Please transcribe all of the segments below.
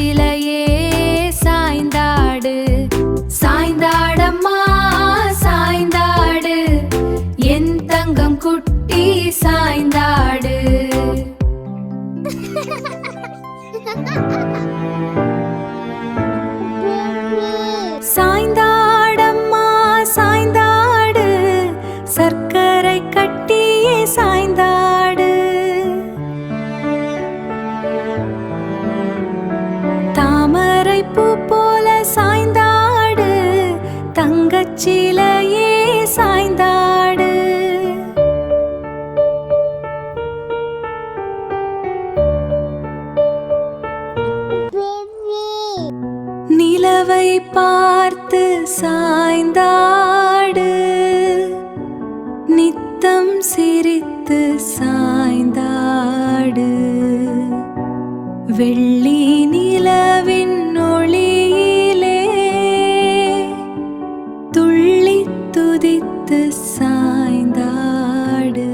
தங்கச்சிலையே சாய்ந்தாடு சாய்ந்தாடம்மா சாய்ந்தாடு என் தங்கம் குட்டி சாய்ந்தாடு. சாய்ந்தாடம்மா சாய்ந்தாடு சர்க்கரை கட்டியே சாய்ந்தாடு. தாமரை பூ போல சாய்ந்தாடு தங்கச்சிலையே சாய்ந்தாடு. நிலவை பார்த்து சாய்ந்தாடு நித்தம் சிரித்து சாய்ந்தாடு. வெள்ளி நிலவின் ஒளியிலே துள்ளி துதித்து சாய்ந்தாடு.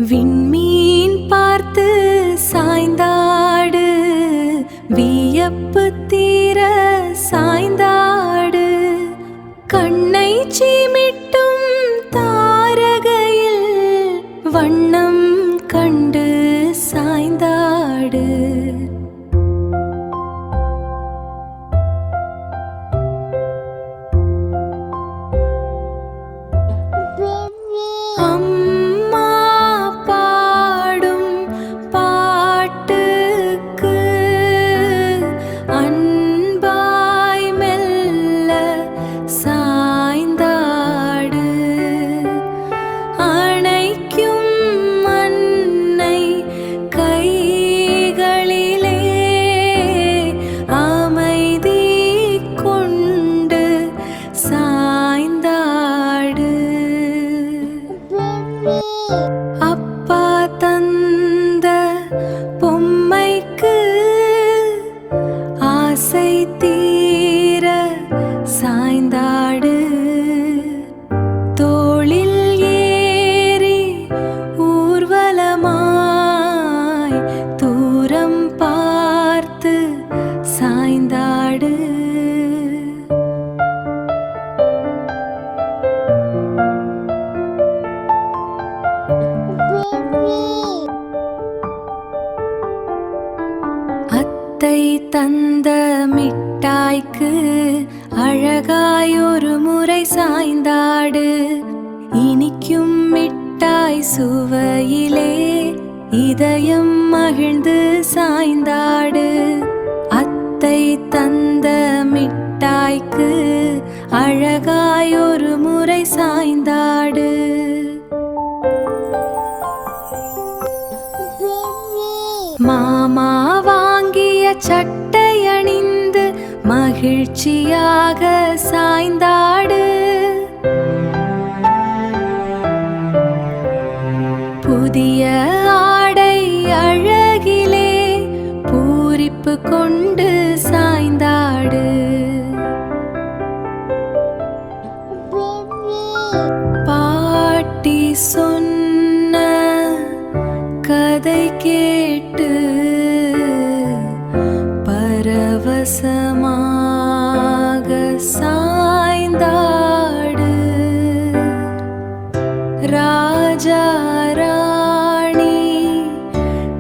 விண்மீன் பார்த்து சாய்ந்தாடு வியப்பு தீர சாய்ந்தாடு. கண்ணை சீமிட்டும் தாரகையில் வண்ணம் கண்டு சாய்ந்தாடு. அப்பா தந்த பொம்மைக்கு ஆசை தீர சாய்ந்தாடு. தோளில் ஏறி ஊர்வலமாய் தூரம் பார்த்து சாய்ந்தாடு. அத்தை தந்த மிட்டாய்க்கு அழகாய் ஒரு முறை சாய்ந்தாடு. இனிக்கும் மிட்டாய் சுவையிலே இதயம் மகிழ்ந்து சாய்ந்தாடு. அத்தை தந்த மிட்டாய்க்கு அழகாய் ஒரு முறை சாய்ந்தாடு. மாமா வாங்கிய சட்டை அணிந்து மகிழ்ச்சியாக சாய்ந்தாடு. புதிய ஆடை அழகிலே பூரிப்பு கொண்டு சாய்ந்தாடு. பாட்டி சொன்ன கதை கேட்டு பரவசமாக சாய்ந்தாடு. ராஜா ராணி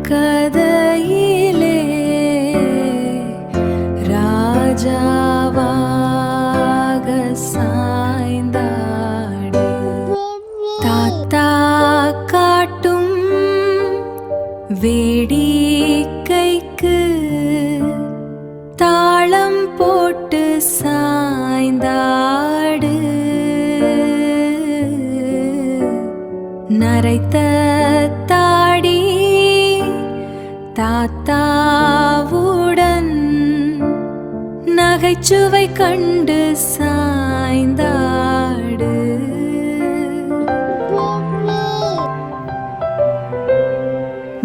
கதையிலே ராஜாவாக சாய்ந்தாடு. தாத்தா காட்டும் வேடிக்கைக்கு தாளம் போட்டு சாய்ந்தாடு. நரைத்த தாடி தாத்தாவுடன் நகைச்சுவை கண்டு சாய்ந்தாடு.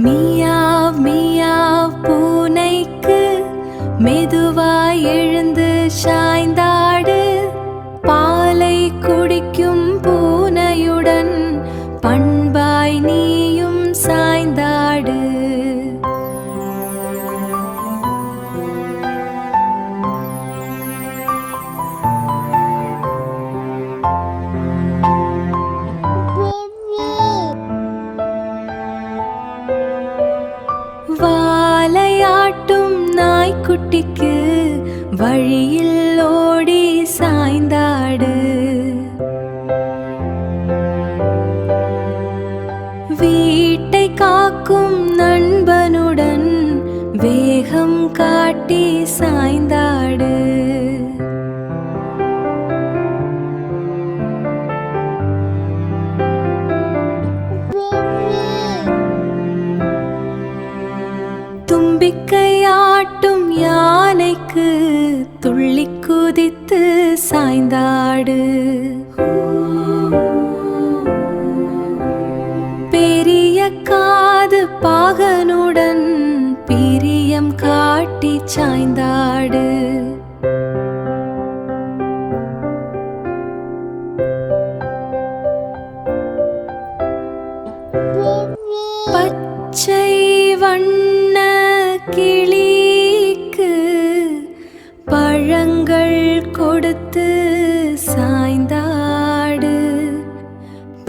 மியாவ் மியாவ் பூனைக்கு மெதுவாய் எழுந்து சாய்ந்தாடு. பாலை வழியில் ஓடி சாய்ந்தாடு. வீட்டை காக்கும் நண்பனுடன் வேகம் காட்டி சாய்ந்தாடு. தும்பிக்கையாட்டும் யானைக்கு துள்ளி குதித்து சாய்ந்தாடு. பெரிய காது பாகனுடன் பிரியம் காட்டி சாய்ந்தாடு. பச்சை வண்ண கிளிக்கு பழங்கள் கொடுத்து சாய்ந்தாடு.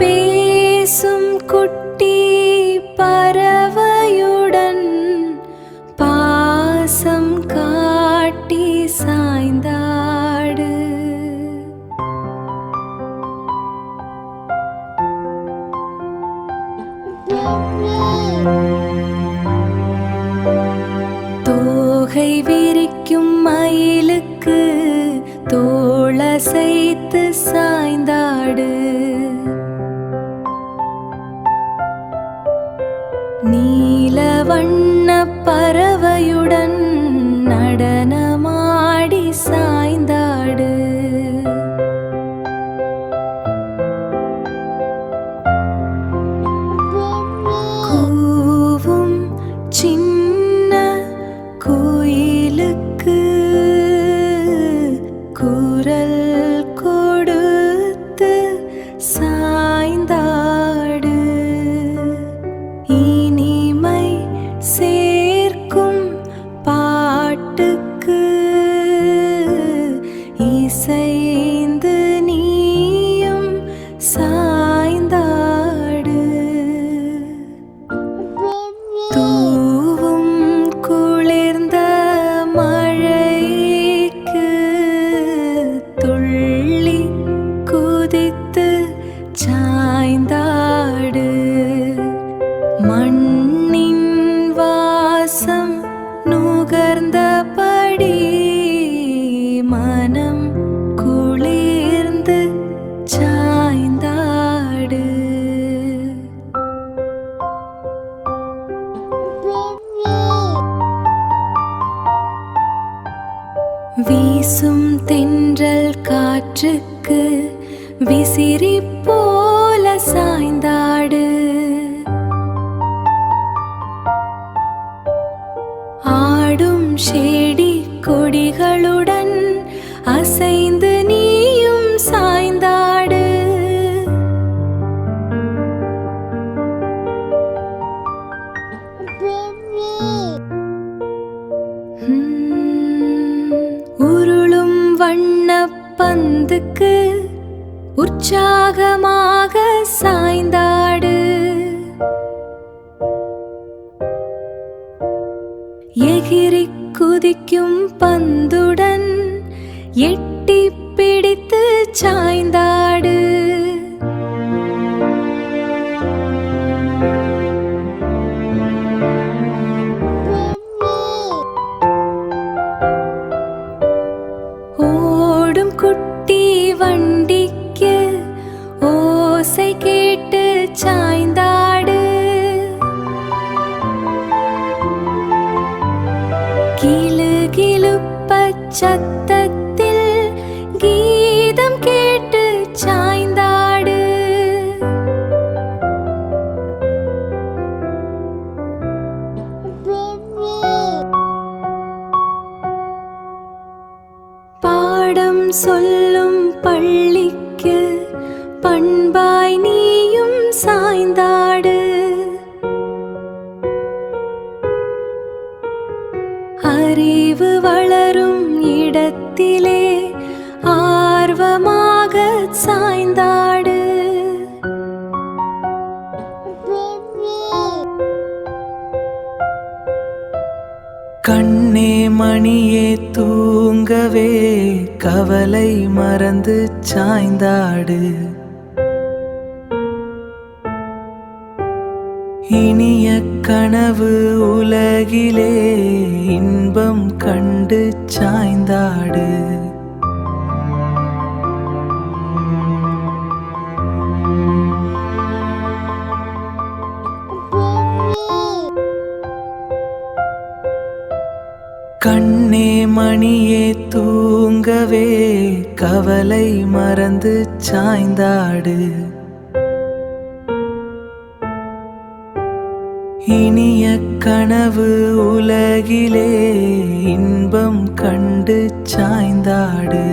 பேசும் குட்டி பறவையுடன் பாசம் காட்டி சாய்ந்தாடு. தோகை விரிக்கும் மயிலுக்கு தோளசைத்து சாய்ந்தாடு. நீல வண்ண பறவையுடன் நடனமாடி சாய்ந்தாடு. கூவும் சின்ன குயிலுக்கு குரல் கொடுத்து சாய்ந்தாடு. இனிமை சேர்க்கும் பாட்டுக்கு இசைந்து நீயும் சாய்ந்தாடு. தூவும் குளிர்ந்த மழைக்கு துள்ளி குதித்து சாய்ந்தாடு. மண்ணின் வாசம் நுகர்ந்தபடி மனம் குளிர்ந்து சாய்ந்தாடு. வீசும் தென்றல் காற்றுக்கு விசிறி போல சாய்ந்தாடு. ஆடும் செடி கொடிகளுடன் அசைந்து நீயும் சாய்ந்தாடு. உருளும் வண்ண பந்துக்கு உற்சாகமாக சாய்ந்தாடு. எகிரி குதிக்கும் பந்துடன் எட்டி பிடித்து சாய்ந்தாடு. ஓடும் குட்டி வண்டிக்கு ஓசை கேட்டு சாய்ந்தாடு. கிளு கிளுப்ப சத்தத்தில் கீதம் கேட்டு சாய்ந்தாடு. பாடம் சொல்லும் பள்ளிக்கு பண்பாய் நீயும் சாய்ந்தாடு. அறிவு வளரும் இடத்திலே ஆர்வமாக சாய்ந்தாடு. கண்ணே மணியே தூங்க தூங்கவே கவலை மறந்து சாய்ந்தாடு. இனிய கனவு உலகிலே இன்பம் கண்டு சாய்ந்தாடு. கண்ணே மணியே தூங்கவே கவலை மறந்து சாய்ந்தாடு. இனிய கனவு உலகிலே இன்பம் கண்டு சாய்ந்தாடு.